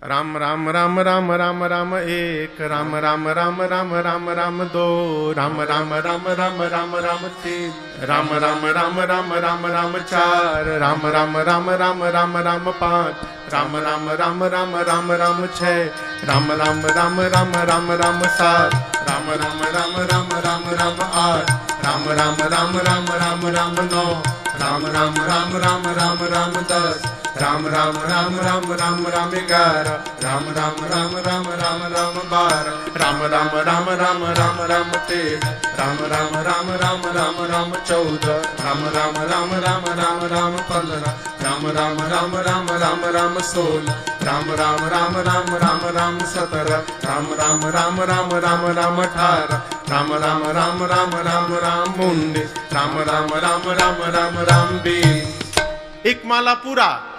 राम राम राम राम राम राम एक, राम राम राम राम राम राम दो, राम राम राम राम राम राम तीन, राम राम राम राम राम राम चार, राम राम राम राम राम राम पाँच, राम राम राम राम राम राम छः, राम राम राम राम राम राम सात, राम राम राम राम राम राम आठ, राम राम राम राम राम राम नौ, राम राम राम राम राम राम दस, राम राम राम राम राम राम 11, राम राम राम राम राम राम 12, राम राम राम राम राम राम 13, राम राम राम राम राम राम 14, राम राम राम राम राम राम 15, राम राम राम राम राम राम 16, राम राम राम राम राम राम 17, राम राम राम राम राम राम 18, राम राम राम राम राम राम 19, राम राम राम राम राम राम 20। एक माला पूरा।